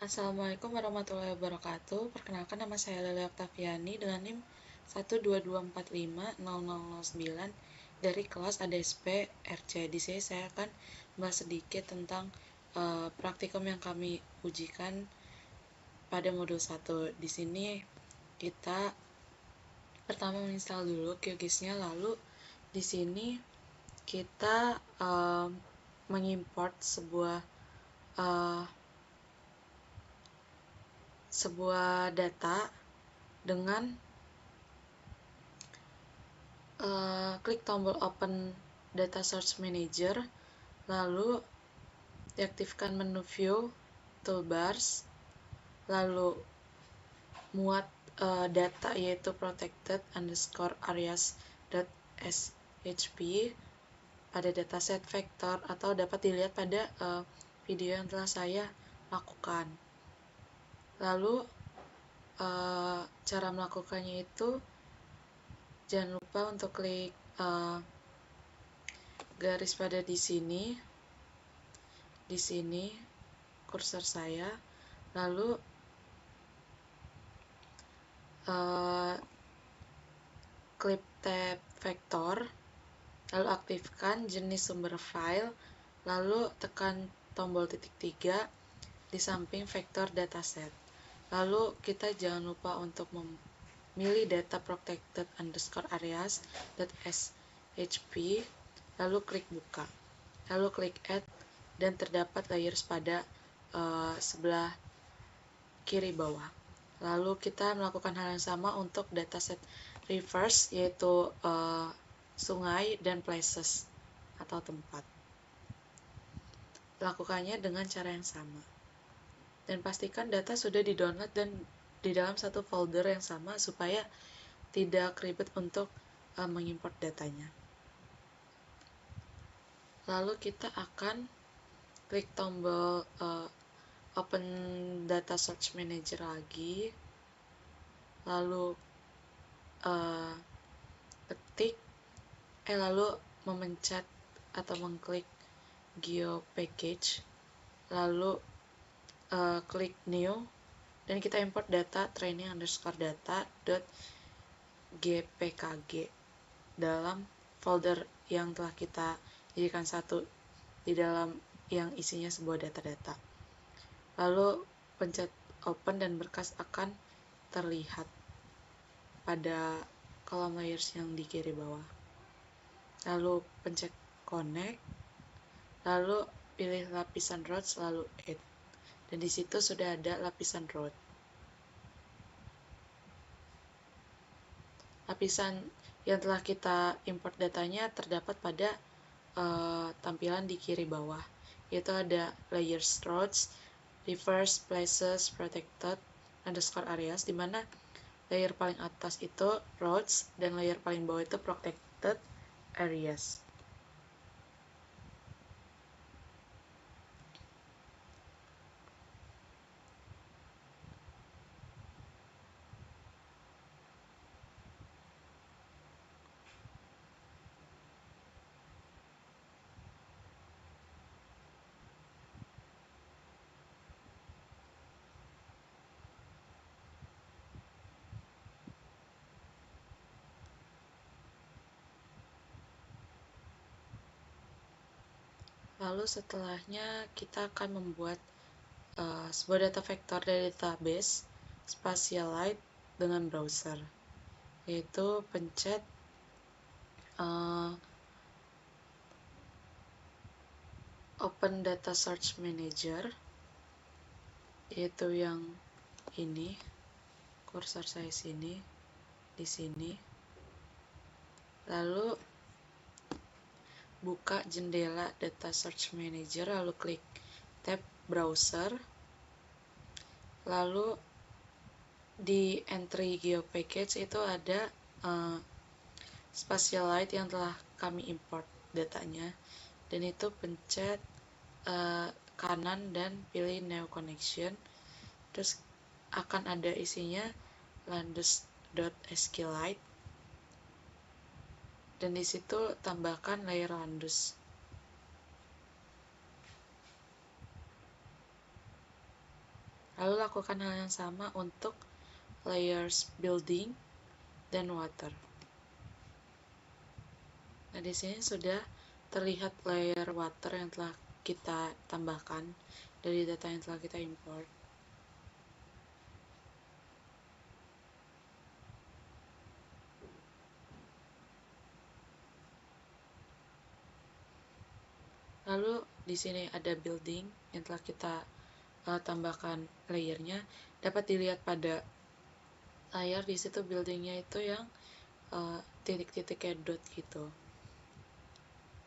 Assalamualaikum warahmatullahi wabarakatuh. Perkenalkan, nama saya Lely Oktaviani dengan NIM 122450009 dari kelas ADSP RC. Di sini saya akan membahas sedikit tentang praktikum yang kami ujikan pada modul 1. Di sini kita pertama menginstal dulu QGIS-nya, lalu di sini kita mengimport sebuah data dengan klik tombol Open Data Source Manager, lalu diaktifkan menu View Toolbars, lalu muat data yaitu protected_areas.shp pada dataset vektor atau dapat dilihat pada video yang telah saya lakukan. Lalu cara melakukannya itu jangan lupa untuk klik garis pada di sini kursor saya, lalu klik tab vektor, lalu aktifkan jenis sumber file, lalu tekan tombol titik 3 di samping vektor dataset. Lalu kita jangan lupa untuk memilih data protected_areas.shp, lalu klik buka, lalu klik add, dan terdapat layers pada sebelah kiri bawah. Lalu kita melakukan hal yang sama untuk dataset reverse, yaitu sungai dan places atau tempat. Lakukannya dengan cara yang sama. Dan pastikan data sudah di-download dan di dalam satu folder yang sama supaya tidak ribet untuk mengimport datanya. Lalu kita akan klik tombol Open Data Search Manager lagi, lalu lalu memencet atau mengklik Geo Package, lalu klik New, dan kita import data training_data.gpkg dalam folder yang telah kita jadikan satu di dalam yang isinya sebuah data-data. Lalu pencet open dan berkas akan terlihat pada kolom layers yang di kiri bawah. Lalu pencet connect, lalu pilih lapisan roads, lalu add, dan di situ sudah ada lapisan road. Lapisan yang telah kita import datanya terdapat pada tampilan di kiri bawah, yaitu ada layers roads, reverse, places, protected_areas, di mana layer paling atas itu roads dan layer paling bawah itu protected areas. Lalu setelahnya kita akan membuat sebuah data vektor dari database SpatiaLite dengan browser, yaitu pencet Open Data Search Manager, yaitu yang ini, kursor saya di sini, lalu buka jendela Data Search Manager, lalu klik tab browser, lalu di entry Geo Package itu ada SpatiaLite yang telah kami import datanya, dan itu pencet kanan dan pilih New Connection, terus akan ada isinya landus.skillite, dan di situ tambahkan layer landus. Lalu lakukan hal yang sama untuk layers building dan water. Nah, di sini sudah terlihat layer water yang telah kita tambahkan dari data yang telah kita import. Lalu di sini ada building yang telah kita tambahkan layernya. Dapat dilihat pada layar di situ buildingnya itu yang titik-titik kayak dot gitu.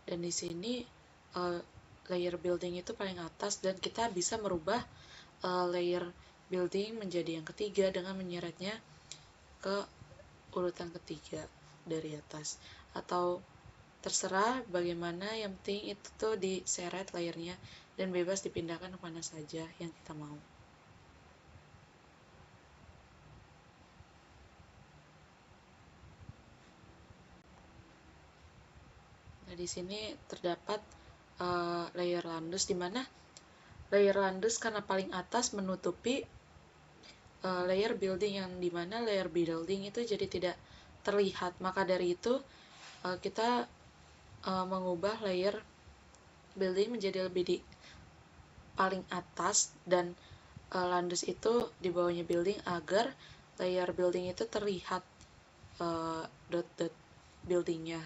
Dan di sini layer building itu paling atas dan kita bisa merubah layer building menjadi yang ketiga dengan menyeretnya ke urutan ketiga dari atas, atau terserah bagaimana, yang penting itu tuh diseret layernya dan bebas dipindahkan kemana saja yang kita mau. Nah, di sini terdapat layer landus, di mana layer landus karena paling atas menutupi layer building, yang dimana layer building itu jadi tidak terlihat. Maka dari itu kita mengubah layer building menjadi lebih di paling atas dan landus itu di bawahnya building, agar layer building itu terlihat dot-dot buildingnya.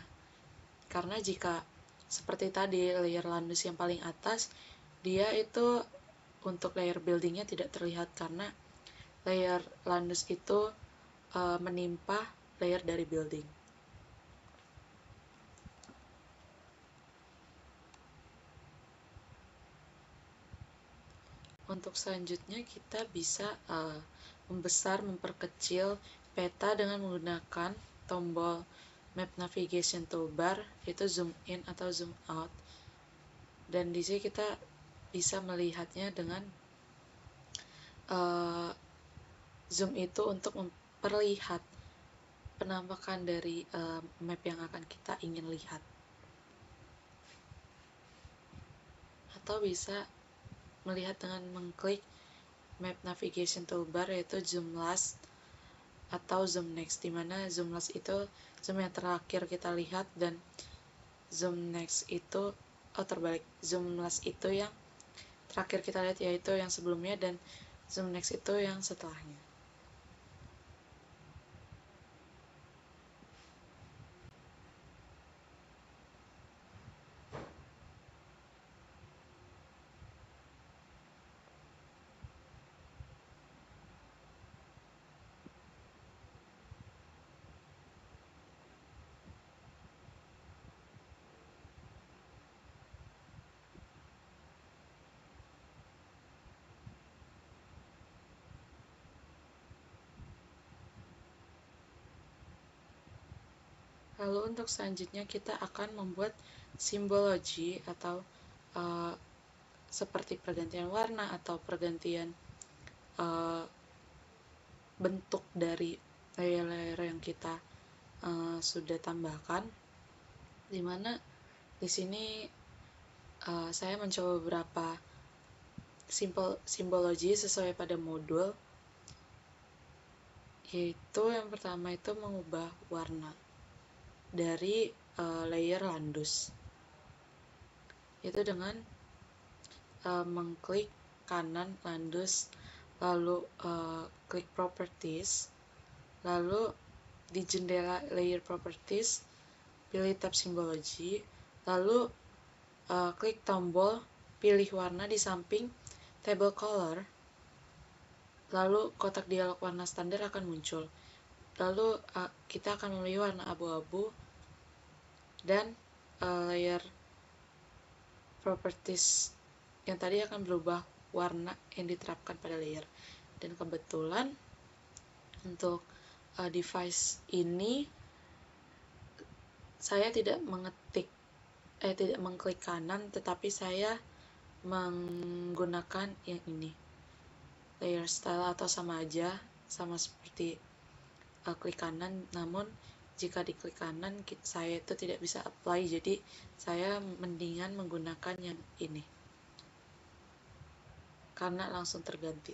Karena jika seperti tadi layer landus yang paling atas, dia itu untuk layer buildingnya tidak terlihat karena layer landus itu menimpa layer dari building. Untuk selanjutnya kita bisa membesar, memperkecil peta dengan menggunakan tombol Map Navigation Toolbar, yaitu zoom in atau zoom out. Dan di sini kita bisa melihatnya dengan zoom itu untuk memperlihat penampakan dari map yang akan kita ingin lihat. Atau bisa melihat dengan mengklik Map Navigation Toolbar, yaitu zoom last atau zoom next, dimana zoom last itu zoom yang terakhir kita lihat dan zoom next itu terbalik, zoom last itu yang terakhir kita lihat yaitu yang sebelumnya, dan zoom next itu yang setelahnya. Lalu untuk selanjutnya kita akan membuat simbologi atau seperti pergantian warna atau pergantian bentuk dari layer-layer yang kita sudah tambahkan, dimana di sini saya mencoba beberapa simbologi sesuai pada modul, yaitu yang pertama itu mengubah warna dari layer landus, yaitu dengan mengklik kanan landus, lalu klik properties, lalu di jendela layer properties pilih tab simbologi, lalu klik tombol pilih warna di samping table color, lalu kotak dialog warna standar akan muncul. Lalu kita akan memilih warna abu-abu dan layer properties yang tadi akan berubah warna yang diterapkan pada layer. Dan kebetulan untuk device ini saya tidak mengklik kanan, tetapi saya menggunakan yang ini, layer style, atau sama aja, sama seperti klik kanan, namun jika diklik kanan saya itu tidak bisa apply, jadi saya mendingan menggunakan yang ini karena langsung terganti.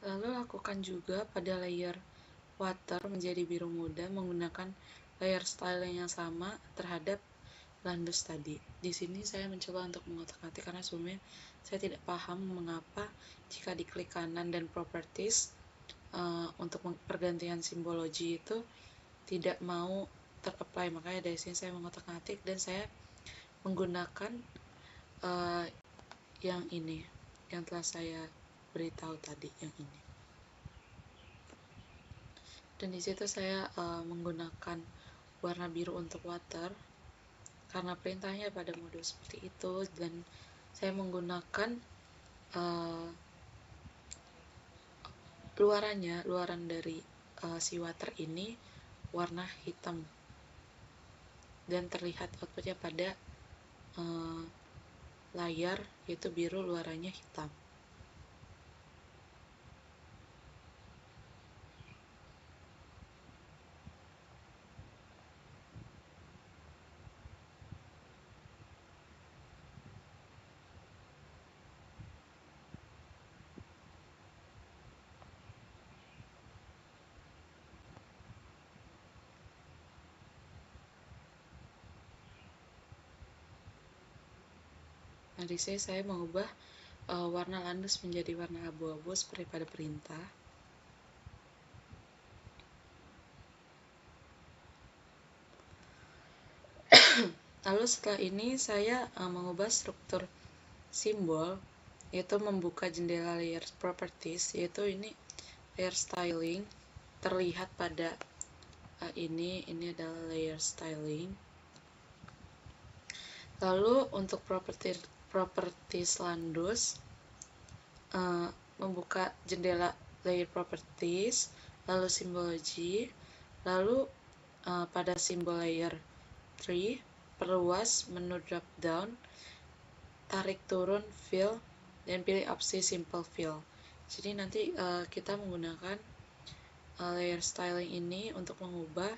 Lalu lakukan juga pada layer water menjadi biru muda menggunakan layer styling yang sama terhadap Landus tadi. Di sini saya mencoba untuk mengotak-atik karena sebelumnya saya tidak paham mengapa jika diklik kanan dan properties untuk pergantian simbologi itu tidak mau ter-apply. Makanya dari sini saya mengotak-atik dan saya menggunakan yang ini yang telah saya beritahu tadi, yang ini. Dan di situ saya menggunakan warna biru untuk water karena perintahnya pada mode seperti itu, dan saya menggunakan luaran dari si water ini warna hitam dan terlihat outputnya pada layar, yaitu biru, luarannya hitam. Nah, di sini saya mengubah warna Landus menjadi warna abu-abu seperti pada perintah. Lalu setelah ini saya mengubah struktur simbol, yaitu membuka jendela layer properties, yaitu ini layer styling, terlihat pada ini adalah layer styling. Lalu untuk properties Landus, membuka jendela layer properties, lalu simbology, lalu pada simbol layer 3, perluas menu drop down, tarik turun fill, dan pilih opsi simple fill. Jadi nanti kita menggunakan layer styling ini untuk mengubah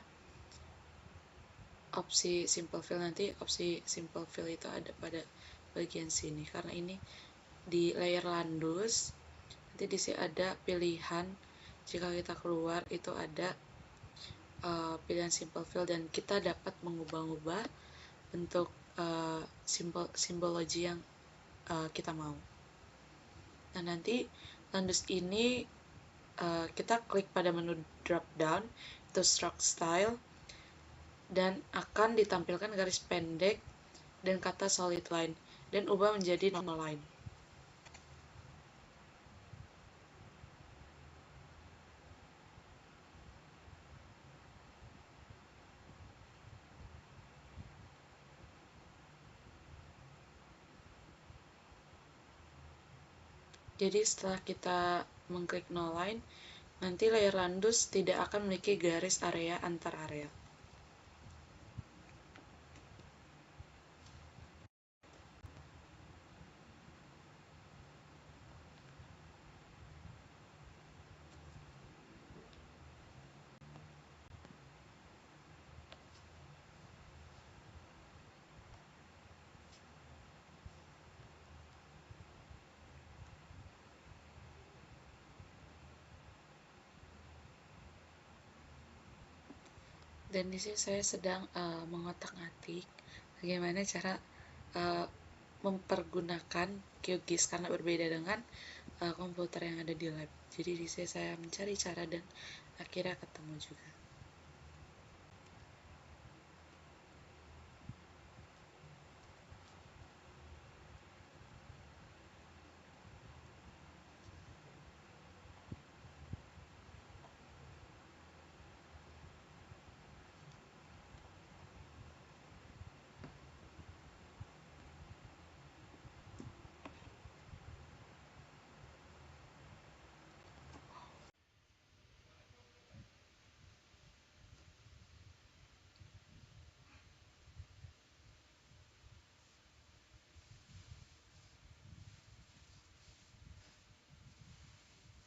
opsi simple fill. Nanti opsi simple fill itu ada pada bagian sini, karena ini di layer Landus. Nanti di sini ada pilihan, jika kita keluar itu ada pilihan simple fill, dan kita dapat mengubah-ubah bentuk simbologi yang kita mau. Nah, nanti Landus ini kita klik pada menu drop down, itu stroke style, dan akan ditampilkan garis pendek dan kata solid line, dan ubah menjadi normal line. Jadi setelah kita mengklik no line, nanti layer Landus tidak akan memiliki garis area antar area. Dan di sini saya sedang mengotak-atik bagaimana cara mempergunakan QGIS karena berbeda dengan komputer yang ada di lab. Jadi di sini saya mencari cara dan akhirnya ketemu juga.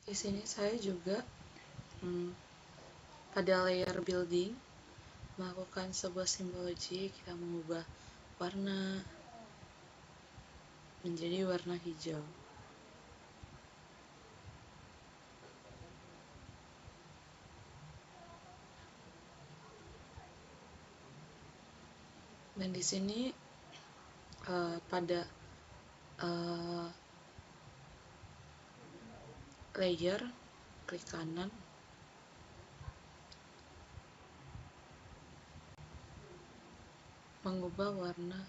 Di sini saya juga pada layer building melakukan sebuah simbologi. Kita mengubah warna menjadi warna hijau. Dan di sini pada layer, klik kanan, mengubah warna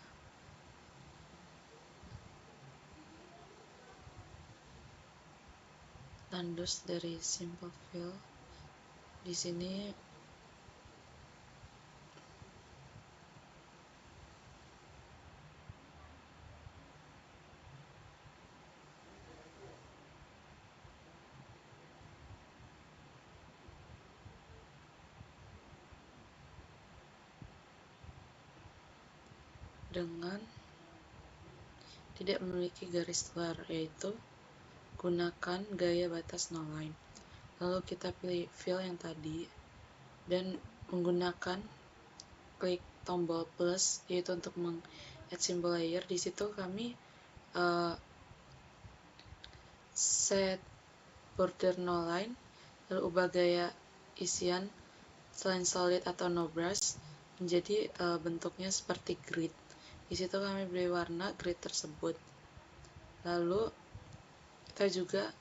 tandus dari simple fill. Di sini dengan tidak memiliki garis luar, yaitu gunakan gaya batas no line. Lalu kita pilih fill yang tadi dan menggunakan klik tombol plus, yaitu untuk meng-add symbol layer. Di situ kami set border no line, lalu ubah gaya isian selain solid atau no brush menjadi bentuknya seperti grid. Di situ kami beri warna grid tersebut. Lalu kita juga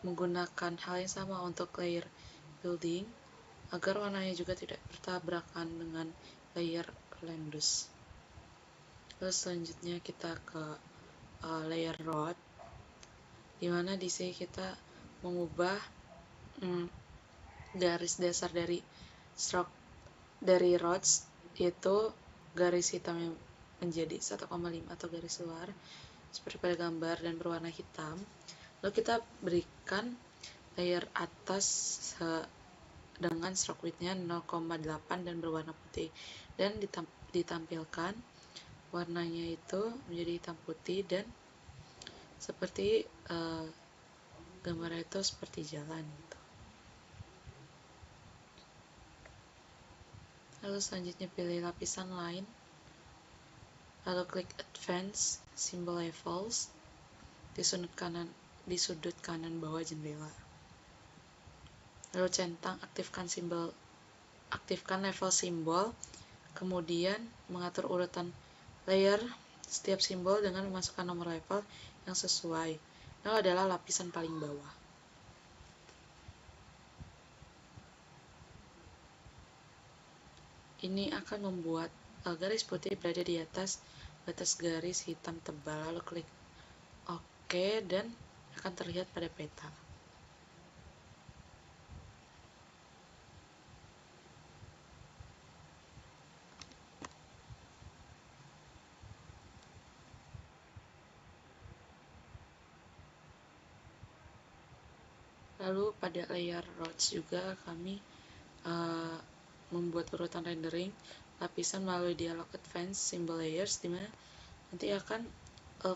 menggunakan hal yang sama untuk layer building agar warnanya juga tidak bertabrakan dengan layer Landus. Lalu selanjutnya kita ke layer road, dimana di sini kita mengubah garis dasar dari stroke dari rods, yaitu garis hitam yang menjadi 1,5 atau garis luar seperti pada gambar dan berwarna hitam. Lalu kita berikan layer atas dengan stroke width-nya 0,8 dan berwarna putih, dan ditampilkan warnanya itu menjadi hitam putih dan seperti gambar itu seperti jalan gitu. Lalu selanjutnya pilih lapisan lain, lalu klik advance symbol levels di sudut kanan bawah jendela. Lalu centang aktifkan level simbol, kemudian mengatur urutan layer setiap simbol dengan memasukkan nomor level yang sesuai. Lalu adalah lapisan paling bawah. Ini akan membuat garis putih berada di atas batas garis hitam tebal. Lalu klik OK dan akan terlihat pada peta. Lalu pada layer roads juga kami membuat urutan rendering lapisan melalui dialog advance symbol layers, dimana nanti akan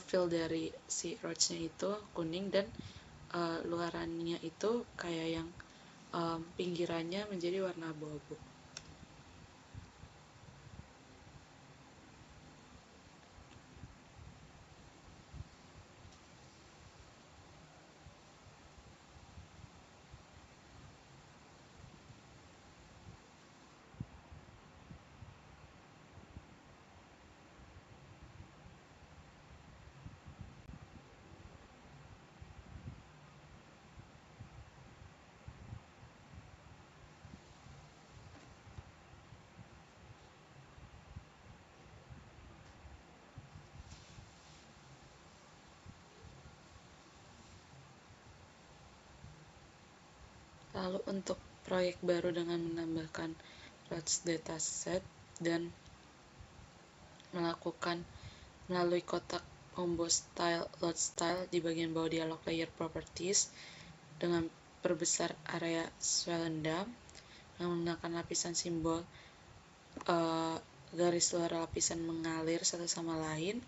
fill dari si roads-nya itu kuning dan luarannya itu kayak yang pinggirannya menjadi warna abu-abu. Lalu untuk proyek baru dengan menambahkan roads dataset dan melakukan melalui kotak combo style load style di bagian bawah dialog layer properties dengan perbesar area swell dam menggunakan lapisan simbol garis luar lapisan mengalir satu sama lain.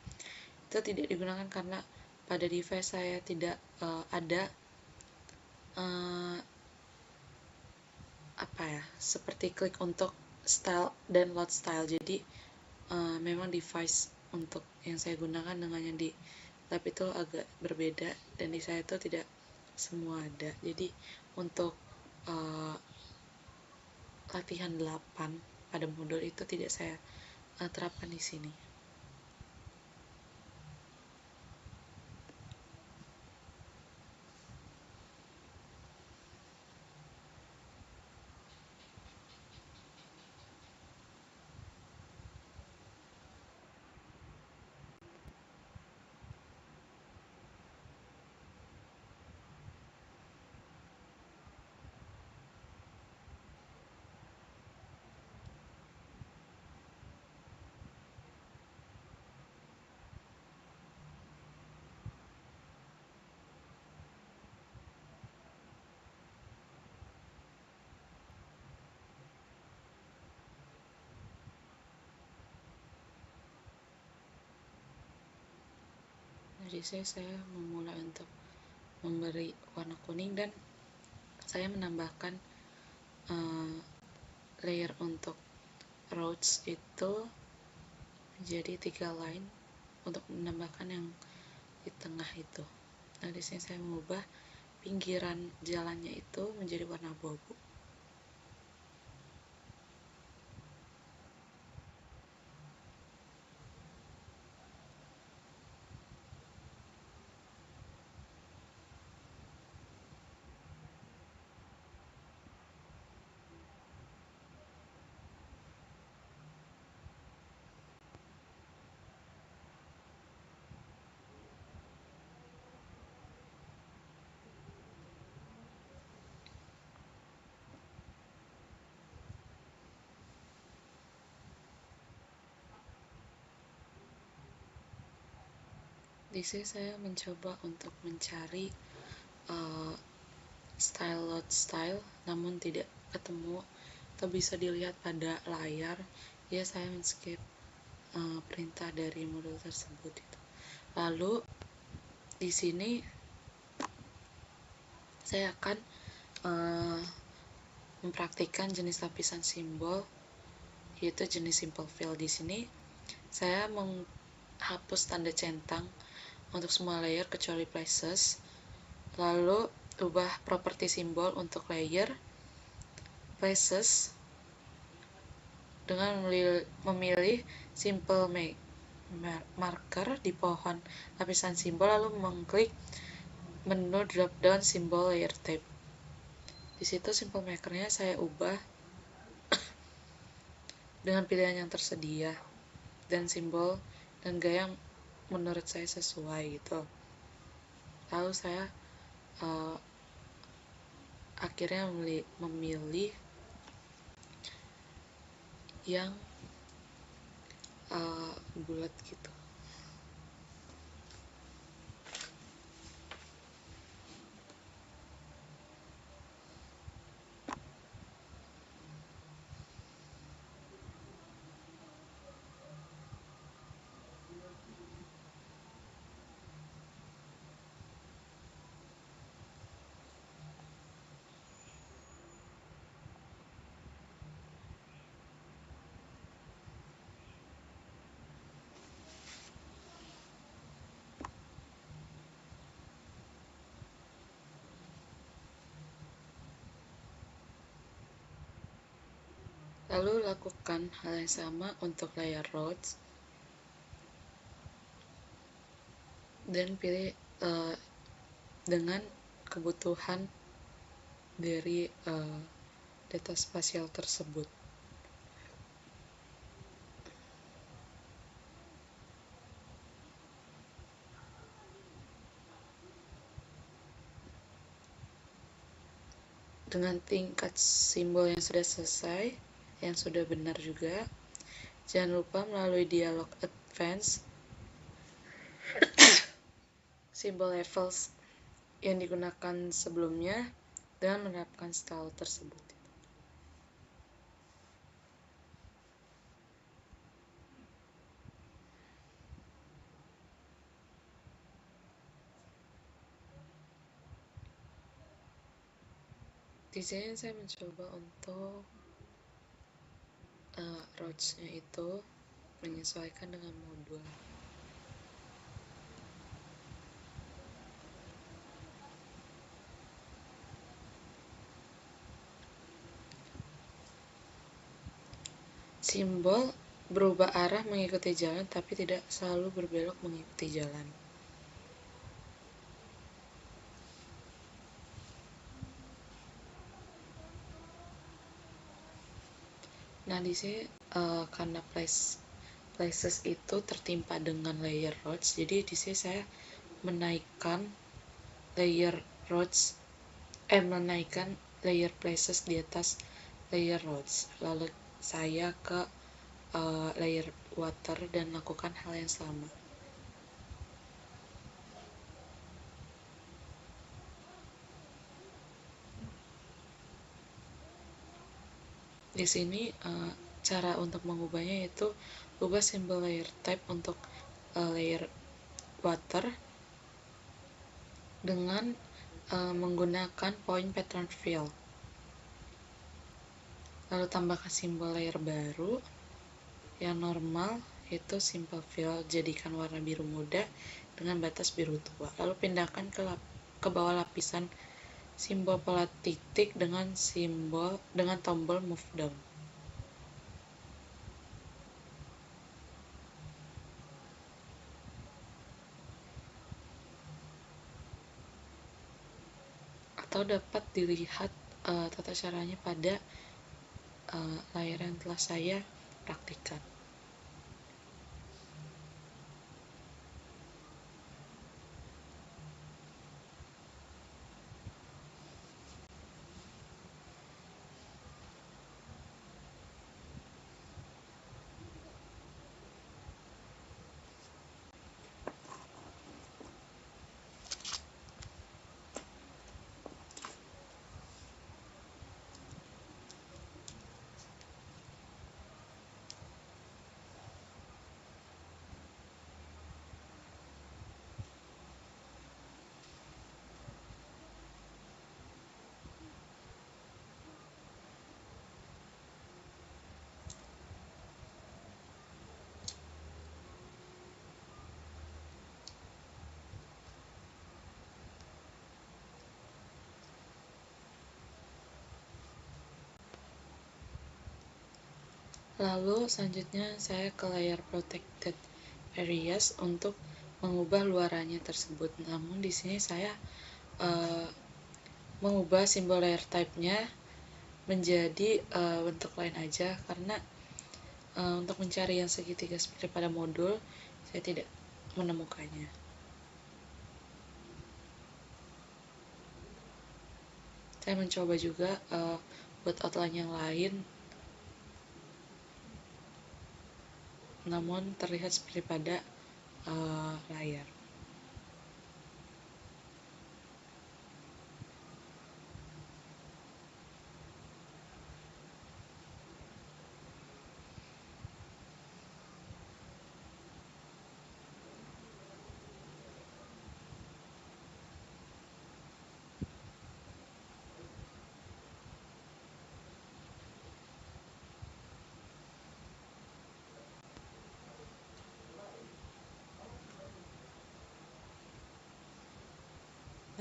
Itu tidak digunakan karena pada device saya tidak ada seperti klik untuk style dan load style. Jadi memang device untuk yang saya gunakan dengan yang di lab itu agak berbeda, dan di saya itu tidak semua ada. Jadi untuk latihan 8 pada modul itu tidak saya terapkan di sini. Jadi saya memulai untuk memberi warna kuning, dan saya menambahkan layer untuk roads itu menjadi 3 line untuk menambahkan yang di tengah itu. Nah, di sini saya mengubah pinggiran jalannya itu menjadi warna abu-abu. Di sini saya mencoba untuk mencari style, namun tidak ketemu atau bisa dilihat pada layar. Ya, saya men-skip perintah dari modul tersebut itu. Lalu di sini saya akan mempraktikkan jenis lapisan simbol, yaitu jenis simple fill. Di sini saya menghapus tanda centang untuk semua layer kecuali places, lalu ubah properti simbol untuk layer places dengan memilih simple marker di pohon lapisan simbol, lalu mengklik menu drop down simbol layer type. Di situ simple makernya saya ubah dengan pilihan yang tersedia dan simbol dan gaya yang menurut saya sesuai gitu. Lalu saya akhirnya memilih yang bulat gitu. Lalu lakukan hal yang sama untuk layer roads dan pilih dengan kebutuhan dari data spasial tersebut. Dengan tingkat simbol yang sudah selesai, yang sudah benar juga, jangan lupa melalui dialog advance simbol levels yang digunakan sebelumnya dengan menerapkan style tersebut. Di sini saya mencoba untuk roads-nya itu menyesuaikan dengan modul. Simbol berubah arah mengikuti jalan tapi tidak selalu berbelok mengikuti jalan. Nah, di sini karena places itu tertimpa dengan layer roads, jadi di sini saya menaikkan layer roads, menaikkan layer places di atas layer roads. Lalu saya ke layer water dan lakukan hal yang sama. Di sini cara untuk mengubahnya yaitu ubah symbol layer type untuk layer water dengan menggunakan point pattern fill. Lalu tambahkan simbol layer baru yang normal, yaitu simple fill, jadikan warna biru muda dengan batas biru tua. Lalu pindahkan ke bawah lapisan simbol pola titik dengan tombol move down. Atau dapat dilihat tata caranya pada layar yang telah saya praktikkan. Lalu selanjutnya saya ke layer protected areas untuk mengubah luarannya tersebut. Namun di sini saya mengubah simbol layer type-nya menjadi bentuk lain aja, karena untuk mencari yang segitiga seperti pada modul saya tidak menemukannya. Saya mencoba juga buat outline yang lain, namun terlihat seperti pada layar.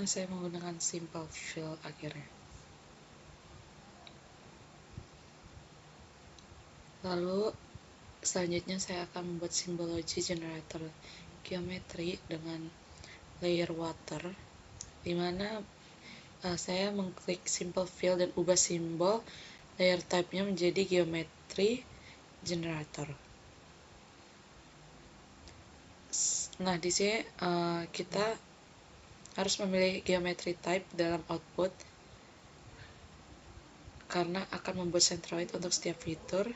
Nah, saya menggunakan simple fill akhirnya. Lalu selanjutnya saya akan membuat simbologi generator geometri dengan layer water, dimana saya mengklik simple fill dan ubah simbol layer type-nya menjadi geometri generator. Nah, di sini kita harus memilih geometry type dalam output karena akan membuat centroid untuk setiap fitur,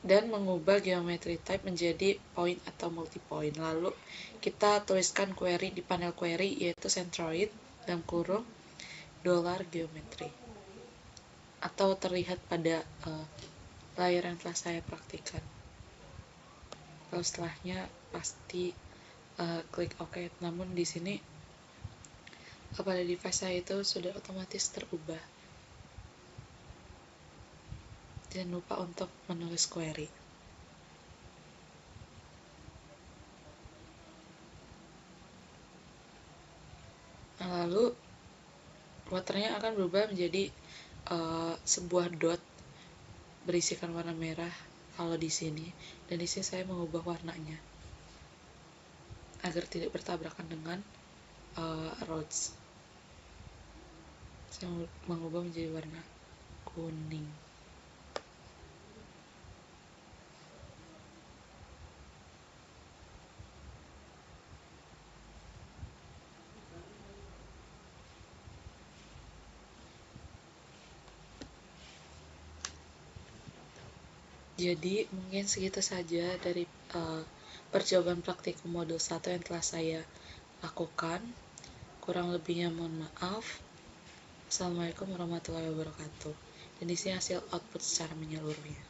dan mengubah geometry type menjadi point atau multipoint. Lalu kita tuliskan query di panel query, yaitu centroid dalam kurung $geometry, atau terlihat pada layar yang telah saya praktikkan. Lalu setelahnya pasti klik OK. Namun di sini pada device saya itu sudah otomatis terubah. Jangan lupa untuk menulis query. Nah, lalu waternya akan berubah menjadi sebuah dot berisikan warna merah kalau di sini, dan di sini saya mengubah warnanya agar tidak bertabrakan dengan roads. Saya mengubah menjadi warna kuning. Jadi mungkin segitu saja dari percobaan praktikum modul 1 yang telah saya lakukan. Kurang lebihnya mohon maaf. Assalamualaikum warahmatullahi wabarakatuh. Dan di sini hasil output secara menyeluruhnya.